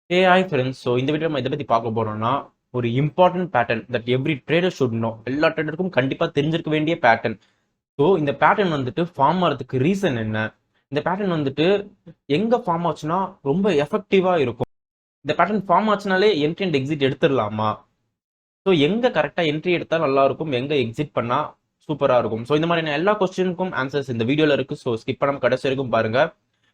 Hey, hi friends. So இந்த video நம்ம இதை பத்தி பார்க்க போறோம்னா ஒரு important pattern that every trader should know. எல்லா ட்ரேடருக்கும் கண்டிப்பா தெரிஞ்சிருக்க வேண்டிய பேட்டர்ன். ஸோ இந்த பேட்டர்ன் வந்துட்டு ஃபார்ம் ஆகிறதுக்கு ரீசன் என்ன, இந்த பேட்டர்ன் வந்துட்டு எங்க ஃபார்ம் ஆச்சுன்னா ரொம்ப எஃபெக்டிவா இருக்கும், இந்த பேட்டர்ன் ஃபார்ம் ஆச்சுனாலே என்ட்ரி அண்ட் எக்ஸிட் எடுத்துடலாமா, ஸோ எங்க கரெக்டா என்ட்ரி எடுத்தா நல்லா இருக்கும், எங்க எக்ஸிட் பண்ணா சூப்பரா இருக்கும். ஸோ இந்த மாதிரியான எல்லா கொஸ்டினுக்கும் ஆன்சர்ஸ் இந்த வீடியோல இருக்கு. ஸோ ஸ்கிப் பண்ணாம கடைசி வரைக்கும் பாருங்க.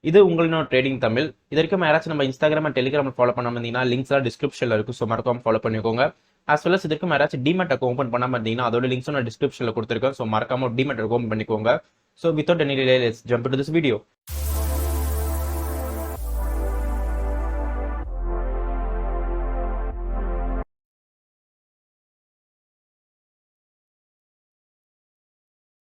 இது உங்களோட ட்ரேடிங் தமிழ். இது வரைக்கும் யாராச்சும் நம்ம இன்ஸ்டாகிராம் அண்ட் டெலிகிராம் ஃபாலோ பண்ணாம இருந்தீங்கன்னா லிங்க்ஸ் எல்லாம் டிஸ்கிரிப்ஷன்ல இருக்கு. ஸோ மறக்காம ஃபாலோ பண்ணிக்கோங்க. ஆஸ் வெல் அஸ் இது வரைக்கும் யாராச்சும் டிமெட் அக்கௌண்ட் ஓப்பன் பண்ணாம இருந்தீங்கன்னா அதோட லிங்க்ஸ் நான் டிஸ்கிரிப்ஷன்ல கொடுத்துருக்கேன். ஸோ மறக்காம டிமெட் அக்கௌண்ட் ஓப்பன் பண்ணிக்கோங்க. So without any delay let's jump into this video.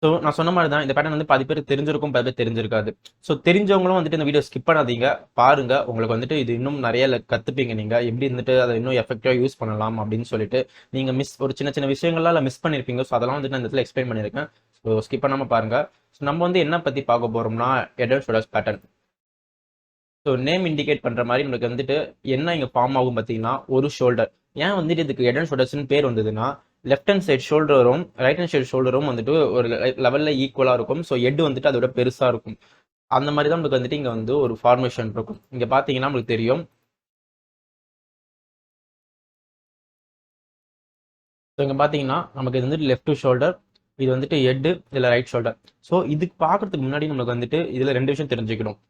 So நான் சொன்ன மாதிரி தான் இந்த பேட்டர்ன் வந்து பாதி பேர் தெரிஞ்சிருக்கும், பாதி பேர் தெரிஞ்சிருக்காது. ஸோ தெரிஞ்சவங்களும் வந்துட்டு இந்த வீடியோ ஸ்கிப் பண்ணாதீங்க, பாருங்க. உங்களுக்கு வந்துட்டு இது இன்னும் நிறைய கற்றுப்பீங்க. நீங்கள் எப்படி வந்துட்டு அதை இன்னும் எஃபெக்டிவாக யூஸ் பண்ணலாம் அப்படின்னு சொல்லிட்டு நீங்கள் ஒரு சின்ன சின்ன விஷயங்கள்லாம் மிஸ் பண்ணியிருப்பீங்க. ஸோ அதெல்லாம் வந்துட்டு நான் இந்த இடத்துல எக்ஸ்பிளைன் பண்ணியிருக்கேன். ஸோ ஸ்கிப் பண்ணாமல் பாருங்க. ஸோ நம்ம வந்து என்ன பற்றி பார்க்க போகிறோம்னா head and shoulders pattern. So name indicate பண்ணுற மாதிரி நம்மளுக்கு வந்துட்டு என்ன இங்கே ஃபார்ம் ஆகும் பார்த்தீங்கன்னா ஒரு ஷோல்டர். ஏன் வந்துட்டு இதுக்கு ஹெட் அண்ட் ஷோல்டர்ஸ்னு பேர் வந்ததுன்னா லெஃப்ட் ஹேண்ட் சைட் ஷோல்டரும் ரைட் ஹேண்ட் சைட் ஷோல்டரும் வந்துட்டு ஒரு லெவலில் ஈக்குவலாக இருக்கும். ஸோ ஹெட் வந்துட்டு அதோட பெருசாக இருக்கும். அந்த மாதிரி தான் நம்மளுக்கு வந்துட்டு இங்கே வந்து ஒரு ஃபார்மேஷன் இருக்கும். இங்கே பார்த்தீங்கன்னா நம்மளுக்கு தெரியும். ஸோ இங்கே பார்த்தீங்கன்னா நமக்கு இது வந்துட்டு லெஃப்ட் ஷோல்டர், இது வந்துட்டு ஹெட், இதில் ரைட் ஷோல்டர். ஸோ இதுக்கு பார்க்கறதுக்கு முன்னாடி நம்மளுக்கு வந்துட்டு இதில் ரெண்டு விஷயம் தெரிஞ்சுக்கணும்.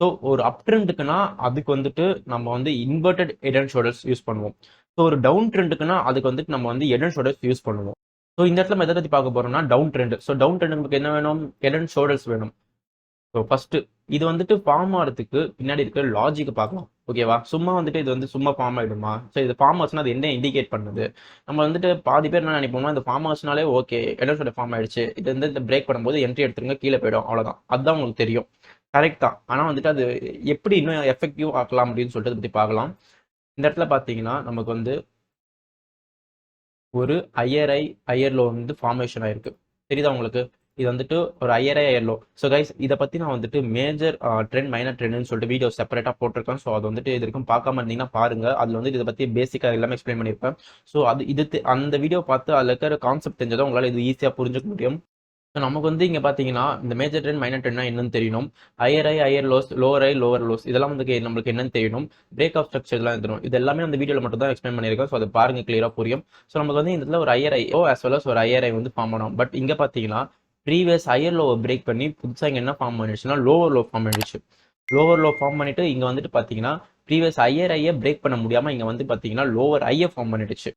ஸோ ஒரு அப் ட்ரெண்டுக்குன்னா அதுக்கு வந்துட்டு நம்ம வந்து inverted head and shoulders use பண்ணுவோம். ஸோ ஒரு டவுன் ட்ரெண்டுக்குன்னா அதுக்கு வந்துட்டு நம்ம வந்து ஹெட் அண்ட் ஷோல்டர்ஸ் யூஸ் பண்ணுவோம். ஸோ இந்த இடத்துல நம்ம எதை பற்றி பார்க்க போறோம்னா down trend. So down trend நமக்கு என்ன வேணும், ஹெட் அண்ட் ஷோல்டர்ஸ் வேணும். ஸோ ஃபர்ஸ்ட் இது வந்துட்டு ஃபார்ம் ஆகிறதுக்கு பின்னாடி இருக்கிற லாஜிக் பார்க்கலாம். ஓகேவா, சும்மா வந்துட்டு இது வந்து சும்மா ஃபார்ம் ஆகிடுமா? ஸோ இது ஃபார்ம் ஆச்சுன்னா அது என்ன இண்டிகேட் பண்ணுது? நம்ம வந்துட்டு பாதி பேர் என்ன நினைப்போம்னா இந்த ஃபார்ம் ஆச்சுனாலே okay head and shoulder form ஆயிடுச்சு, இது வந்து இந்த பிரேக் பண்ணும்போது என்ட்ரி எடுத்துருங்க, கீழே போயிடும், அவ்வளோதான். அதுதான் உங்களுக்கு தெரியும். கரெக்ட் தான். ஆனால் வந்துட்டு அது எப்படி இன்னும் எஃபெக்டிவ் ஆக்கலாம் அப்படின்னு சொல்லிட்டு பற்றி பார்க்கலாம். இந்த இடத்துல பார்த்தீங்கன்னா நமக்கு வந்து ஒரு ஹையர் லோ வந்து ஃபார்மேஷன் ஆயிருக்கு. தெரியுதா உங்களுக்கு? இது வந்துட்டு ஒரு ஹையர் லோ. ஸோ கைஸ் இதை பற்றி நான் வந்துட்டு மேஜர் ட்ரெண்ட் மைனர் ட்ரெண்ட்னு சொல்லிட்டு வீடியோ செப்பரேட்டாக போட்டிருக்கேன். ஸோ அது வந்துட்டு இது வரைக்கும் பார்க்காம இருந்தீங்கன்னா பாருங்க. அதில் வந்து இதை பற்றி பேசிக்காக எல்லாமே எக்ஸ்பிளைன் பண்ணியிருப்பேன். ஸோ அந்த வீடியோ பார்த்து அதில் இருக்கிற கான்செப்ட் தெரிஞ்சதான் உங்களால் இது ஈஸியாக புரிஞ்சுக்க முடியும். ஸோ நமக்கு வந்து இங்கே பார்த்தீங்கன்னா இந்த மேஜர் ட்ரெண்ட் மைனர் ட்ரெண்ட்னா என்னன்னு தெரியணும். ஹையர் லோஸ், லோவர் லோஸ், இதெல்லாம் வந்து நம்மளுக்கு என்னன்னு தெரியணும். பிரேக் ஆஃப் ஸ்ட்ரக்சர் இதெல்லாம் தெரியணும். இது எல்லாமே அந்த வீடியோவில் மட்டும் தான் எக்ஸ்பிளைன் பண்ணியிருக்கேன். ஸோ அதை பாருங்க, கிளியராக புரியும். ஸோ நமக்கு வந்து இந்த இடத்துல ஒரு ஹையர் ஆஸ் வெல் அஸ் ஒரு ஹையர் வந்து ஃபார்ம் பண்ணணும். பட் இங்கே பார்த்தீங்கன்னா ப்ரீவியஸ் ஹையர் லோவை பிரேக் பண்ணி புதுசாக இங்கே என்ன ஃபார்ம் பண்ணிடுச்சுன்னா லோவர் லோ ஃபார்ம் பண்ணிடுச்சு. லோவர் லோ ஃபார்ம் பண்ணிட்டு இங்கே வந்துட்டு பார்த்தீங்கன்னா ப்ரீவியஸ் ஹையர் பிரேக் பண்ண முடியாமல் இங்கே வந்து பார்த்தீங்கன்னா லோவர் ஃபார்ம் பண்ணிடுச்சு.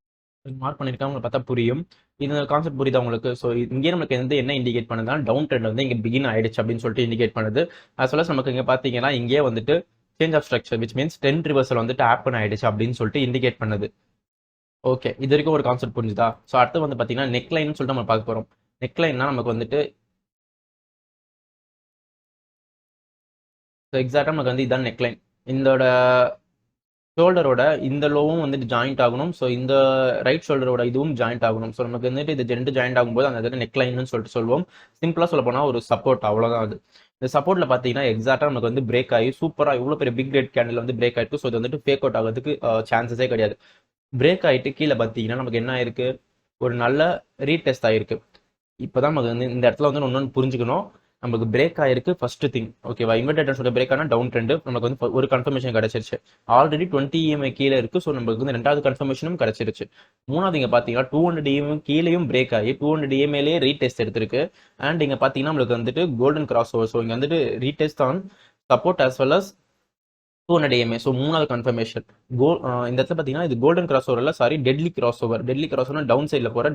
மார்க் பண்ணியிருக்காங்க, பார்த்தா புரியும். இந்த கான்செப்ட் புரியுதா உங்களுக்கு? ஸோ இங்கே நமக்கு வந்து என்ன இண்டிகேட் பண்ணுதுன்னா டவுன் ட்ரெண்ட் வந்து இங்கே பிகின் ஆயிடுச்சு அப்படின்னு சொல்லிட்டு இண்டிகேட் பண்ணுது. as well as நமக்கு இங்கே பார்த்தீங்கன்னா இங்கே வந்துட்டு change of structure which means trend reversal வந்துட்டு ஹேப்பன் ஆயிடுச்சு அப்படின்னு சொல்லிட்டு இண்டிகேட் பண்ணுது. ஓகே, இது வரைக்கும் ஒரு கான்செப்ட் புரிஞ்சுதா? ஸோ அடுத்து வந்து பார்த்தீங்கன்னா நெக்லைன்னு சொல்லிட்டு நம்ம பார்க்க போகிறோம். நெக்லைன்னா நமக்கு வந்துட்டு ஸோ எக்ஸாக்டாக நமக்கு வந்து இதுதான் நெக்லைன். இதோட ஷோல்டரோட இந்த லோவும் வந்துட்டு ஜாயிண்ட் ஆகணும். ஸோ இந்த ரைட் ஷோல்டரோட இதுவும் ஜாயிண்ட் ஆகணும். ஸோ நமக்கு வந்துட்டு இது ரெண்டு ஜாயிண்ட் ஆகும்போது அந்த இடத்துல நெக்லைன்னு சொல்லிட்டு சொல்லுவோம். சிம்பிளாக சொல்ல போனால் ஒரு சப்போர்ட், அவ்வளோதான் அது. இந்த சப்போர்ட்டில் பார்த்தீங்கன்னா எக்ஸாக்டாக நமக்கு வந்து பிரேக் ஆகி சூப்பராக இவ்வளோ பெரிய பிக் ரெட் கேண்டில் வந்து பிரேக் ஆயிருக்கு. ஸோ இது வந்துட்டு ஃபேக் அவுட் ஆகிறதுக்கு சான்சஸே கிடையாது. பிரேக் ஆகிட்டு கீழே பார்த்தீங்கன்னா நமக்கு என்ன ஆயிருக்கு, ஒரு நல்ல ரீடெஸ்ட் ஆகிருக்கு. இப்போ தான் நமக்கு வந்து இந்த இடத்துல வந்து ஒன்று புரிஞ்சுக்கணும். நமக்கு பிரேக் ஆயிருக்கு ஃபர்ஸ்ட் திங். ஓகேவா, இன்வெர்டர் சொல்ல பிரேக் ஆனால் டவுன் ட்ரெண்ட் நமக்கு வந்து ஒரு கன்ஃபர்மேஷன் கிடைச்சிருச்சு. ஆல்ரெடி 20 EMI கீழே இருக்கு. ஸோ நமக்கு வந்து ரெண்டாவது கன்ஃபர்மேஷனும் கிடைச்சிருச்சு. மூணாவது இங்கே பார்த்தீங்கன்னா 200 EMI கீழேயும் பிரேக் ஆகி 200 EMIலேயே ரீடெஸ்ட் எடுத்திருக்கு. அண்ட் இங்கே பார்த்தீங்கன்னா நம்மளுக்கு வந்துட்டு கோல்டன் கிராஸ் ஓவர். ஸோ இங்கே வந்துட்டு retest on support as well as 200 EMI. So மூணாவது கன்ஃபர்மேஷன் இந்த இடத்துல பார்த்தீங்கன்னா இது கோல்டன் கிராஸ் ஓவர் இல்லை, sorry deadly cross over. Deadly cross over down சைடில் போகிற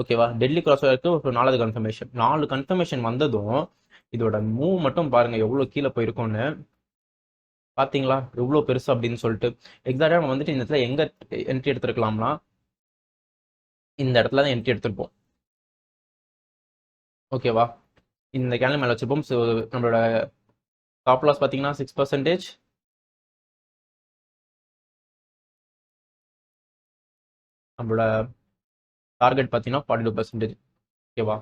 ஓகேவா. டெட்லி கிராஸ் ஓவருக்கு ஒரு 4வது கன்ஃபர்மேஷன். 4 கன்ஃபர்மேஷன் வந்ததும் இதோட மூவ் மட்டும் பாருங்க எவ்வளோ கீழே போயிருக்கோன்னு. பார்த்தீங்களா எவ்வளோ பெருசு அப்படின்னு சொல்லிட்டு. எக்ஸாக்டாக நம்ம வந்துட்டு இந்த இடத்துல எங்கே என்ட்ரி எடுத்துருக்கலாம்னா இந்த இடத்துல தான் என்ட்ரி எடுத்திருப்போம். ஓகேவா, இந்த கேண்டில் மேலே வச்சிருப்போம். ஸோ நம்மளோட டாப் லாஸ் பார்த்தீங்கன்னா 6%. நம்மளோட டார்கெட் பார்த்தீங்கன்னா 42%. ஓகேவா,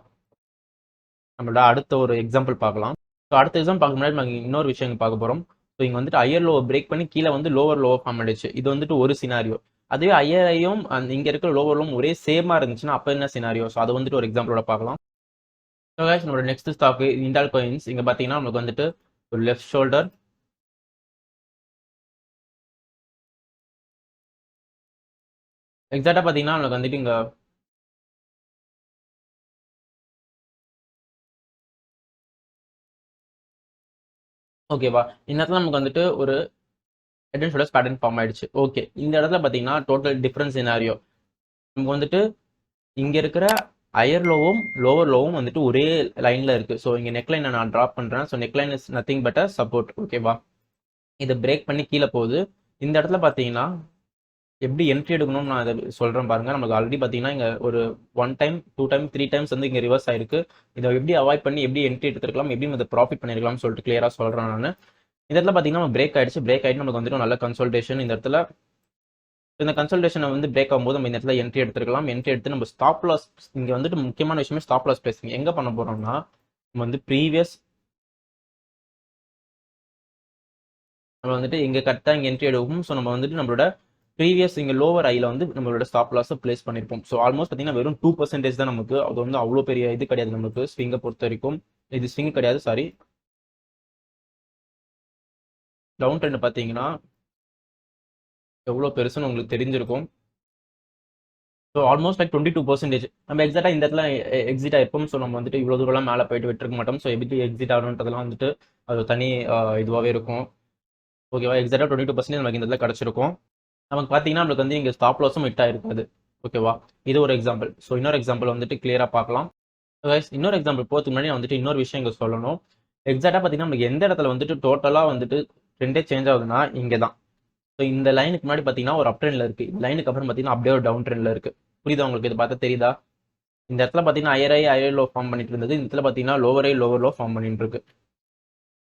நம்மளோட அடுத்த ஒரு எக்ஸாம்பிள் பார்க்கலாம். ஸோ அடுத்த எக்ஸாம்பிள் பார்க்க முன்னாடி நாங்கள் இன்னொரு விஷயம் பார்க்க போகிறோம். ஸோ இங்கே வந்துட்டு ஹையர் லோவை பிரேக் பண்ணி கீழே வந்து லோவர் லோவை ஃபார்ம் ஆயிடுச்சு. இது வந்துட்டு ஒரு சினாரியோ. அதுவே ஹையரையும் இங்கே இருக்கிற லோவரும் ஒரே சேமாக இருந்துச்சுன்னா அப்போ என்ன சினாரியோ? ஸோ அதை வந்துட்டு ஒரு எக்ஸாம்பிளோட பார்க்கலாம். ஸோ கைஸ், நம்மளோட நெக்ஸ்ட் ஸ்டாக் இண்டால் காயின்ஸ். இங்கே பார்த்தீங்கன்னா நமக்கு வந்துட்டு ஒரு லெஃப்ட் ஷோல்டர், எக்ஸாக்டாக பார்த்தீங்கன்னா நமக்கு வந்துட்டு இங்கே ஓகேவா, இந்த இடத்துல நமக்கு வந்துட்டு ஒரு head and shoulders pattern form ஆயிடுச்சு. ஓகே, இந்த இடத்துல பார்த்தீங்கன்னா டோட்டல் டிஃப்ரென்ஸ் சினாரியோ. நமக்கு வந்துட்டு இங்கே இருக்கிற ஹையர் லோவும் லோவர் லோவும் வந்துட்டு ஒரே லைனில் இருக்குது. ஸோ இங்கே நெக்லைனை நான் ட்ராப் பண்ணுறேன். So neckline is nothing but a support. ஓகேவா, இதை பிரேக் பண்ணி கீழே போகுது. இந்த இடத்துல பார்த்தீங்கன்னா எப்படி என்ட்ரி எடுக்கணும்னு நான் அதை சொல்கிறேன் பாருங்கள். நமக்கு ஆல்ரெடி பார்த்தீங்கன்னா இங்கே ஒரு 1 டைம் 2 டைம் 3 டைம்ஸ் வந்து இங்கே ரிவர்ஸ் ஆயிருக்கு. இதை எப்படி அவாய்ட் பண்ணி எப்படி என்ட்ரி எடுத்துருக்கலாம், எப்படி அதை ப்ராஃபிட் பண்ணிருக்கலாம்னு சொல்லிட்டு கிளியராக சொல்கிறேன் நான். இந்த இடத்துல பார்த்தீங்கன்னா நம்ம பிரேக் ஆயிடுச்சு. பிரேக் ஆகிட்டு நமக்கு வந்துட்டு நல்ல கன்சல்டேஷன். இந்த கன்சல்டேஷனை வந்து பிரேக் ஆகும்போது நம்ம இந்த இடத்துல என்ட்ரி எடுத்துருக்கலாம். என்ட்ரி எடுத்து நம்ம ஸ்டாப் லாஸ், இங்கே வந்துட்டு முக்கியமான விஷயமே ஸ்டாப் லாஸ் பிளேசிங் எங்கே பண்ண போகிறோம்னா, நம்ம வந்து நம்ம வந்துட்டு இங்கே கரெக்டாக இங்கே என்ட்ரி எடுக்கும். ஸோ நம்ம வந்துட்டு நம்மளோட ப்ரீவியஸ் இங்கே லோவர் ஐயில் வந்து நம்மளோட ஸ்டாப் லாஸை பிளேஸ் பண்ணியிருப்போம். ஸோ ஆல்மோஸ்ட் பார்த்தீங்கன்னா வெறும் 2% தான் நமக்கு. அது வந்து அவ்வளோ பெரிய இது கிடையாது நமக்கு ஸ்விங்கை பொறுத்த வரைக்கும். இது ஸ்விங் கிடையாது, சாரி, டவுன் ட்ரெண்ட் பார்த்தீங்கன்னா எவ்வளோ பெருசுன்னு உங்களுக்கு தெரிஞ்சிருக்கும். So almost like 22%. நம்ம எக்ஸாக்டாக இந்த இடத்துல எக்ஸிட் ஆயிருப்போம். ஸோ நம்ம வந்துட்டு இவ்வளோ தூரம்லாம் மேலே போயிட்டு விட்டுருக்க மாட்டோம். ஸோ எப்படி எக்ஸிட் ஆகணுன்றதுலாம் வந்துட்டு அது தனி இதுவாகவே இருக்கும். ஓகேவா, எக்ஸாக்டாக 22% நமக்கு இந்த இடத்துல கிடச்சிருக்கும். நமக்கு பார்த்தீங்கன்னா நம்மளுக்கு வந்து இங்கே ஸ்டாப் லாஸும் ஹிட் ஆயிருக்காது. ஓகேவா, இது ஒரு எக்ஸாம்பிள். ஸோ இன்னொரு எக்ஸாம்பிள் வந்துட்டு கிளியராக பார்க்கலாம். இன்னொரு எக்ஸாம்பிள் போகிறதுக்கு முன்னாடி வந்துட்டு இன்னொரு விஷயம் இங்கே சொல்லணும். எக்ஸாக்டாக பார்த்தீங்கன்னா நமக்கு எந்த இடத்துல வந்துட்டு டோட்டலாக வந்துட்டு ட்ரெண்டே சேஞ்ச் ஆகுதுன்னா இங்கே தான். ஸோ இந்த லைனுக்கு முன்னாடி பார்த்தீங்கன்னா ஒரு அப் ட்ரெண்டில் இருக்குது. லைனுக்கு அப்புறம் பார்த்தீங்கன்னா அப்படியே ஒரு டவுன் ட்ரெண்டில் இருக்குது. புரியுதா உங்களுக்கு? இது பார்த்தா தெரியுதா? இந்த இடத்துல பார்த்தீங்கன்னா ஹையர் லோ ஃபார்ம் பண்ணிட்டு இருந்தது. இந்த இடத்துல பார்த்தீங்கன்னா லோவர் லோ ஃபார்ம் பண்ணிட்டு இருக்கு.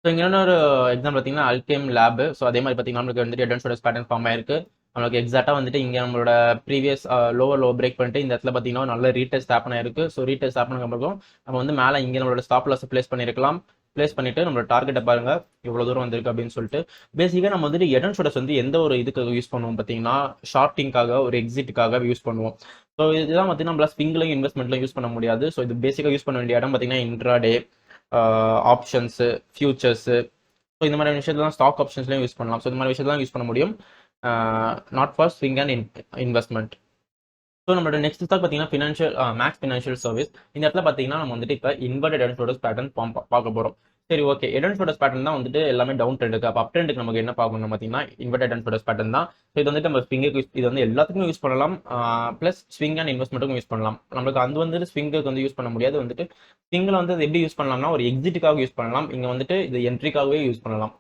ஸோ இங்கே இன்னொரு எக்ஸாம்பிள் பார்த்தீங்கன்னா அல்கேம் லேப். ஸோ அதே மாதிரி பார்த்தீங்கன்னா நம்மளுக்கு வந்துட்டு head and shoulders pattern form ஆயிருக்கு. நம்மளுக்கு எக்ஸாக்டாக வந்துட்டு இங்கே நம்மளோட ப்ரீவியஸ் லோவர் லோ பிரேக் பண்ணிட்டு இந்த இடத்துல பார்த்தீங்கன்னா நல்ல ரீடெஸ்ட் ஹேப்பன் ஆயிருக்கு. ஸோ ரீடெஸ்ட் ஹேப்பன் அப்புறம் நம்ம வந்து மேலே இங்கே நம்மளோட ஸ்டாப் லாஸ் பிளேஸ் பண்ணியிருக்கலாம். பிளேஸ் பண்ணிட்டு நம்மளோட டார்கெட்டை பாருங்க இவ்வளோ தூரம் வந்திருக்கு அப்படின்னு சொல்லிட்டு. பேசிக்காக நம்ம வந்துட்டு ஹெட் அண்ட் ஷோல்டர்ஸ் வந்து எந்த ஒரு இதுக்காக யூஸ் பண்ணுவோம் பார்த்தீங்கன்னா, ஷார்ட்டிங்காக, ஒரு எக்ஸிட்டுக்காக யூஸ் பண்ணுவோம். ஸோ இதுதான் பார்த்தீங்கன்னா நம்மளால் ஸ்விங்லையும் இன்வெஸ்ட்மெண்ட்லையும் யூஸ் பண்ண முடியாது. ஸோ இது பேசிக்காக யூஸ் பண்ண வேண்டிய இடம் பார்த்தீங்கன்னா இன்ட்ராடே, ஆப்ஷன்ஸு, ஃபியூச்சர்ஸு. ஸோ இந்த மாதிரி விஷயத்தான் ஸ்டாக் ஆப்ஷன்ஸ்லையும் யூஸ் பண்ணலாம். ஸோ இந்த மாதிரி விஷயத்தான் யூஸ் பண்ண முடியும், not for swing and investment. So நம்மளோட நெக்ஸ்ட் ஸ்டாக் பார்த்தீங்கன்னா மேக்ஸ் ஃபினான்ஷியல் சர்வீஸ். இந்த இடத்துல பார்த்தீங்கன்னா நம்ம வந்துட்டு இப்போ inverted head and shoulders pattern பார்க்க போகிறோம். சரி, okay, head and shoulders pattern தான் வந்துட்டு எல்லாமே டவுன் ட்ரெண்டுக்கு. அப்போ அப் ட்ரெண்டுக்கு நமக்கு என்ன பார்க்கணும் பார்த்தீங்கன்னா inverted head and shoulders pattern தான். ஸோ இது வந்துட்டு நம்ம ஸ்விங்குக்கு இது வந்து எல்லாத்துக்கும் யூஸ் பண்ணலாம், ப்ளஸ் ஸ்விங் அண்ட் இன்வெஸ்ட்மெண்ட்டுக்கும் யூஸ் பண்ணலாம். நம்மளுக்கு அது வந்துட்டு ஸ்விங்குக்கு வந்து யூஸ் பண்ண முடியாது. வந்துட்டு ஸ்விங்கில் வந்து எப்படி யூஸ் பண்ணலாம்னா ஒரு எக்ஸிட்டுக்காக யூஸ் பண்ணலாம். இங்கே வந்துட்டு இது என்ட்ரிக்காகவே யூஸ் பண்ணலாம்.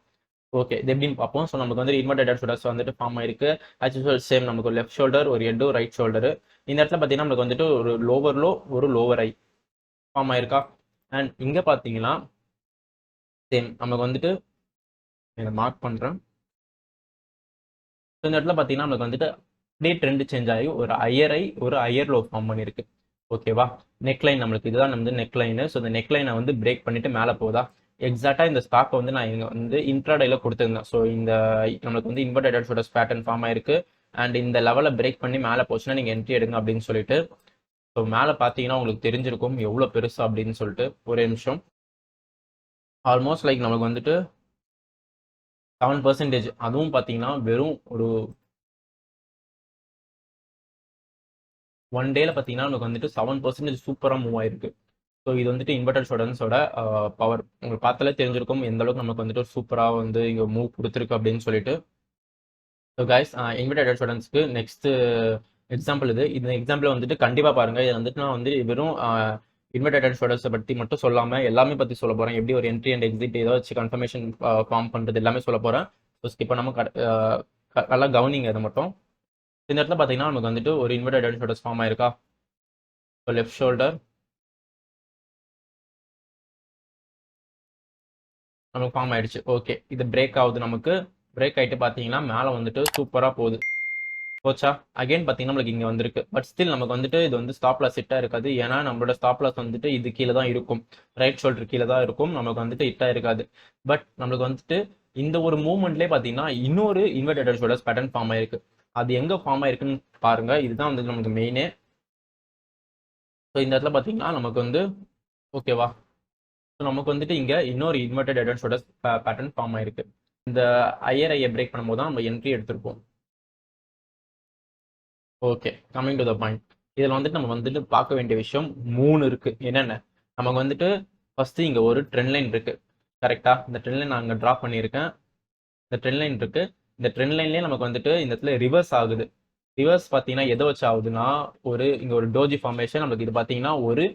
ஓகே, இது எப்படின்னு பார்ப்போம். ஸோ நமக்கு வந்து இன்வெர்டட் ஹெட் ஷோல்டர்ஸ் வந்துட்டு ஃபார்ம் ஆயிருக்கு. ஆஸ் யூசுவல் சேம், நமக்கு ஒரு லெஃப்ட் ஷோல்டர், ஒரு ஹெட், ரைட் ஷோல்டர். இந்த இடத்துல பார்த்தீங்கன்னா நமக்கு வந்துட்டு ஒரு லோவர் லோ, ஒரு லோவர் ஐ ஃபார்ம் ஆயிருக்கா. அண்ட் இங்கே பார்த்தீங்கன்னா சேம், நமக்கு வந்துட்டு இதை மார்க் பண்ணுறேன். ஸோ இந்த இடத்துல பார்த்தீங்கன்னா நமக்கு வந்துட்டு அப்படியே ட்ரெண்ட் சேஞ்ச் ஆகி ஒரு ஹையர் லோ ஃபார்ம் பண்ணியிருக்கு. ஓகேவா, நெக்லைன் நம்மளுக்கு இதுதான் வந்து நெக்லைனு. ஸோ இந்த நெக்லைனை வந்து பிரேக் பண்ணிட்டு மேலே போதா. எக்ஸாக்டாக இந்த ஸ்டாக்கை வந்து நான் இங்கே வந்து இன்ட்ராடேல கொடுத்துருந்தேன். ஸோ இந்த நம்மளுக்கு வந்து inverted head shoulders pattern form ஆயிருக்கு. அண்ட் இந்த லெவலை பிரேக் பண்ணி மேலே போச்சுன்னா நீங்கள் என்ட்ரி எடுங்க அப்படின்னு சொல்லிட்டு. ஸோ மேலே பார்த்தீங்கன்னா உங்களுக்கு தெரிஞ்சிருக்கும் எவ்வளோ பெருசு அப்படின்னு சொல்லிட்டு. ஒரே நிமிஷம். ஆல்மோஸ்ட் லைக் நமக்கு வந்துட்டு 7%. அதுவும் பார்த்தீங்கன்னா வெறும் ஒரு 1 டேல பார்த்தீங்கன்னா நமக்கு வந்துட்டு 7% சூப்பராக மூவ் ஆயிருக்கு. ஸோ இது வந்துட்டு இன்வெர்டட் ஷோல்டர்ஸோட பவர் உங்களுக்கு பார்த்தாலே தெரிஞ்சிருக்கும் எந்த அளவுக்கு நமக்கு வந்துட்டு சூப்பராக வந்து இங்கே மூவ் கொடுத்துருக்கு அப்படின்னு சொல்லிட்டு. ஸோ கைஸ், இன்வெர்டட் ஹெட் ஷோல்டர்ஸ்க்கு நெக்ஸ்ட் எக்ஸாம்பிள் இந்த எக்ஸாம்பிள் வந்துட்டு கண்டிப்பாக பாருங்கள். இது வந்துட்டு நான் வந்து வெறும் இன்வெர்டட் ஹெட் ஷோல்டர்ஸை பற்றி மட்டும் சொல்லாமல் எல்லாமே பற்றி சொல்ல போகிறேன். எப்படி ஒரு என்ட்ரி அண்ட் எக்ஸிட் ஏதோ வச்சு கன்ஃபர்மேஷன் ஃபார்ம் பண்ணுறது எல்லாமே சொல்ல போகிறேன். ஸோ ஸ்கிப் பண்ணாமல் நல்லா கவனிங்க அதை மட்டும். இந்த இடத்துல பார்த்தீங்கன்னா நமக்கு வந்துட்டு ஒரு இன்வெர்டட் ஹெட் ஷோல்டர்ஸ் ஃபார்ம் ஆயிருக்கா. ஸோ லெஃப்ட் ஷோல்டர் நமக்கு ஃபார்ம் ஆயிடுச்சு. ஓகே, இது பிரேக் ஆகுது. நமக்கு பிரேக் ஆகிட்டு பார்த்தீங்கன்னா மேலே வந்துட்டு சூப்பராக போகுது. போச்சா, அகைன் பார்த்தீங்கன்னா நம்மளுக்கு இங்கே வந்திருக்கு. பட் ஸ்டில் நமக்கு வந்துட்டு இது வந்து ஸ்டாப் லாஸ் ஹிட்டாக இருக்காது. ஏன்னா நம்மளோட ஸ்டாப் லாஸ் வந்துட்டு இது கீழே தான் இருக்கும், ரைட் ஷோல்டர் கீழே தான் இருக்கும். நமக்கு வந்துட்டு ஹிட்டாக இருக்காது. பட் நம்மளுக்கு வந்துட்டு இந்த ஒரு மூவ்மெண்ட்லேயே பார்த்தீங்கன்னா இன்னொரு inverted head shoulders pattern form ஆயிருக்கு. அது எங்கே ஃபார்ம் ஆயிருக்குன்னு பாருங்க. இதுதான் வந்து நமக்கு மெயினே. ஸோ இந்த இடத்துல பார்த்தீங்கன்னா நமக்கு வந்து ஓகேவா. ஸோ நமக்கு வந்துட்டு இங்கே இன்னொரு inverted head and shoulders pattern form ஆயிருக்கு. இந்த ஹையர் ஐயை பிரேக் பண்ணும்போது தான் நம்ம என்ட்ரி எடுத்திருப்போம். Okay, coming to the point. இதில் வந்துட்டு நம்ம வந்துட்டு பார்க்க வேண்டிய விஷயம் 3 இருக்கு. என்னென்ன? நமக்கு வந்துட்டு ஃபர்ஸ்ட் இங்கே ஒரு ட்ரெண்ட் லைன் இருக்கு. கரெக்டா? இந்த ட்ரெண்ட் லைன் நான் அங்கே ட்ரா பண்ணியிருக்கேன். இந்த ட்ரெண்ட் லைன் இருக்கு. இந்த ட்ரெண்ட் லைன்லேயே நமக்கு வந்துட்டு இந்த இடத்துல ரிவர்ஸ் ஆகுது. ரிவர்ஸ் பார்த்தீங்கன்னா எதை வச்சு ஆகுதுன்னா இங்கே ஒரு டோஜி ஃபார்மேஷன். நமக்கு இது பார்த்தீங்கன்னா ஒரு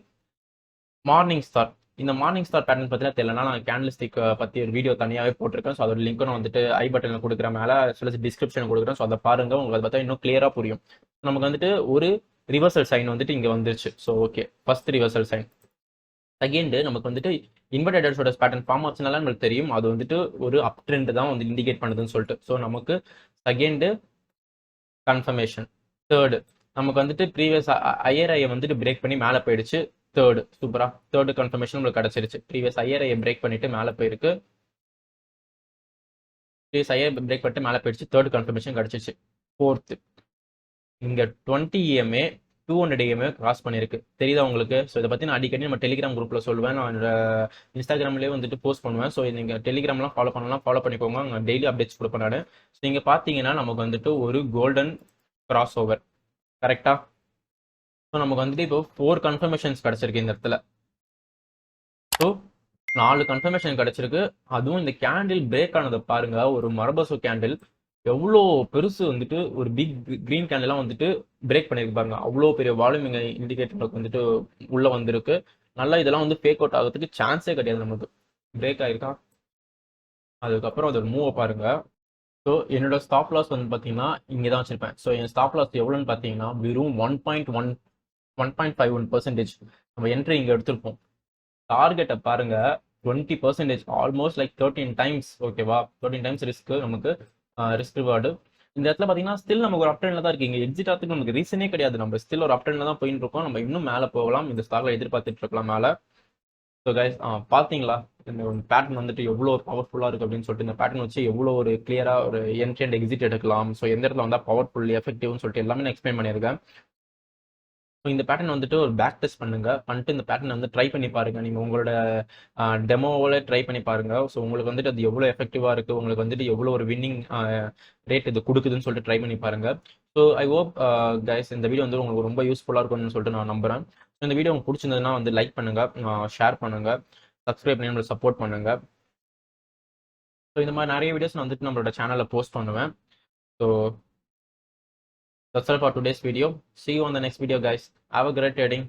மார்னிங் ஸ்டார். இந்த மார்னிங் ஸ்டார் பேட்டர்ன் பற்றினா தெரியலனா நான் கேண்டல்ஸ்டிக் பற்றி ஒரு வீடியோ தனியாகவே போட்டிருக்கேன். ஸோ அதோட லிங்க்கும் நான் வந்துட்டு ஐ பட்டனில் கொடுக்குறேன், மேலே சில டிஸ்கிரிப்ஷன் கொடுக்குறேன். ஸோ அதை பாருங்க, உங்களுக்கு அதை பார்த்தா இன்னும் கிளியராக புரியும். நமக்கு வந்துட்டு ஒரு ரிவர்சல் சைன் வந்துட்டு இங்கே வந்துருச்சு. So okay, first reversal sign. Second, நமக்கு வந்துட்டு inverted head shoulders pattern form ஆச்சுனால நமக்கு தெரியும் அது வந்துட்டு ஒரு அப் ட்ரெண்ட் தான் வந்து இண்டிகேட் பண்ணுதுன்னு சொல்லிட்டு. ஸோ நமக்கு செகண்ட் கன்ஃபர்மேஷன். தேர்டு, நமக்கு வந்துட்டு ப்ரீவியஸ் ஹையர் ஐயை வந்துட்டு பிரேக் பண்ணி மேலே போயிடுச்சு. தேர்டு சூப்பரா, தேர்டு கன்ஃபர்மேஷன் உங்களுக்கு கிடைச்சிருச்சு. ப்ரீவியஸ் ஹையர் ஐயை பிரேக் பண்ணிட்டு மேலே போயிருக்கு. ப்ரீவியஸ் ஹையர் பிரேக் பண்ணிட்டு மேலே போயிடுச்சு. தேர்டு கன்ஃபர்மேஷன் கிடைச்சிருச்சு. ஃபோர்த்து, இங்கே 20 EMA 200 EMA கிராஸ் பண்ணியிருக்கு. தெரியுதா உங்களுக்கு? ஸோ இதை பற்றி நான் அடிக்கடி நம்ம டெலிகிராம் குரூப்பில் சொல்லுவேன். நான் இன்ஸ்டாகிராம்லேயே வந்துட்டு போஸ்ட் பண்ணுவேன். ஸோ நீங்கள் டெலிகிராம்லாம் ஃபாலோ பண்ணலாம், ஃபாலோ பண்ணிக்கோங்க. அங்கே டெய்லி அப்டேட்ஸ் கொடுப்பேன் நான். ஸோ நீங்கள் பார்த்தீங்கன்னா நமக்கு வந்துட்டு ஒரு கோல்டன் கிராஸ் ஓவர். கரெக்டாக? ஸோ நமக்கு வந்துட்டு இப்போ 4 கன்ஃபர்மேஷன்ஸ் கிடச்சிருக்கு இந்த இடத்துல. ஸோ 4 கன்ஃபர்மேஷன் கிடச்சிருக்கு. அதுவும் இந்த கேண்டில் பிரேக் ஆனதை பாருங்க. ஒரு மரபசு கேண்டில் எவ்வளோ பெருசு வந்துட்டு ஒரு பிக் கிரீன் கேண்டெல்லாம் வந்துட்டு பிரேக் பண்ணியிருக்கு பாருங்க. அவ்வளோ பெரிய வால்யூம் இங்கே இண்டிகேட்டருக்கு வந்துட்டு உள்ள வந்திருக்கு. நல்லா இதெல்லாம் வந்து ஃபேக் அவுட் ஆகிறதுக்கு சான்ஸே கிடையாது. நமக்கு பிரேக் ஆயிருக்கா. அதுக்கப்புறம் அதோட மூவை பாருங்க. ஸோ என்னோட ஸ்டாப் லாஸ் வந்து பார்த்தீங்கன்னா இங்கே தான் வச்சிருப்பேன். ஸோ என் ஸ்டாப் லாஸ் எவ்வளோன்னு பார்த்தீங்கன்னா வெறும் 1.51%. நம்ம என்ட்ரி இங்கே எடுத்திருப்போம். டார்கெட்டை பாருங்க 20%, ஆல்மோஸ்ட் லைக் 13 டைம்ஸ். ஓகேவா? 13 டைம்ஸ் ரிஸ்க், நமக்கு ரிஸ்க் ரிவார்டு. இந்த இடத்துல பார்த்தீங்கன்னா ஸ்டில் நமக்கு ஒரு அப் ட்ரெண்ட்ல தான் இருக்கு. இங்கே எக்ஸிட் ஆகிறதுக்கு நமக்கு ரீசனே கிடையாது. நம்ம ஸ்டில் ஒரு அப் ட்ரெண்ட்ல தான் போயிட்டு இருக்கோம். நம்ம இன்னும் மேலே போகலாம். இந்த ஸ்டாக்ல எதிர்பார்த்துட்டு இருக்கலாம் மேலே. ஸோ கைஸ், பார்த்தீங்களா இந்த ஒரு பேட்டர்ன் வந்துட்டு எவ்வளோ ஒரு பவர்ஃபுல்லாக இருக்குது அப்படின்னு சொல்லிட்டு. இந்த பேட்டர்ன் வச்சு எவ்வளோ ஒரு கிளியராக ஒரு என்ட்ரி அண்ட் எக்ஸிட் எடுக்கலாம். ஸோ எந்த இடத்துல வந்தால் பவர்ஃபுல் எஃபெக்டிவ்னு சொல்லிட்டு எல்லாமே நான் எக்ஸ்பிளைன் பண்ணியிருக்கேன். ஸோ இந்த பேட்டர்ன் வந்துட்டு ஒரு பேக் டெஸ்ட் பண்ணிட்டு இந்த பேட்டர்ன் வந்து ட்ரை பண்ணி பாருங்க. நீங்கள் உங்களோட டெமோவில் ட்ரை பண்ணி பாருங்க. ஸோ உங்களுக்கு வந்துட்டு அது எவ்வளோ எஃபெக்டிவாக இருக்குது, உங்களுக்கு வந்துட்டு எவ்வளோ ஒரு வின்னிங் ரேட் இது கொடுக்குதுன்னு சொல்லிட்டு ட்ரை பண்ணி பாருங்க. ஸோ ஐ ஹோப் கைஸ் இந்த வீடியோ வந்து உங்களுக்கு ரொம்ப யூஸ்ஃபுல்லாக இருக்கும்னு சொல்லிட்டு நான் நம்புறேன். ஸோ இந்த வீடியோ உங்களுக்கு பிடிச்சிருந்ததுன்னா வந்து லைக் பண்ணுங்க, ஷேர் பண்ணுங்க, சப்ஸ்கிரைப் பண்ணி நம்மளை சப்போர்ட் பண்ணுங்க. ஸோ இந்த மாதிரி நிறைய வீடியோஸ் நான் வந்துட்டு நம்மளோட சேனலில் போஸ்ட் பண்ணுவேன். So that's all for today's video. See you on the next video, guys. Have a great trading.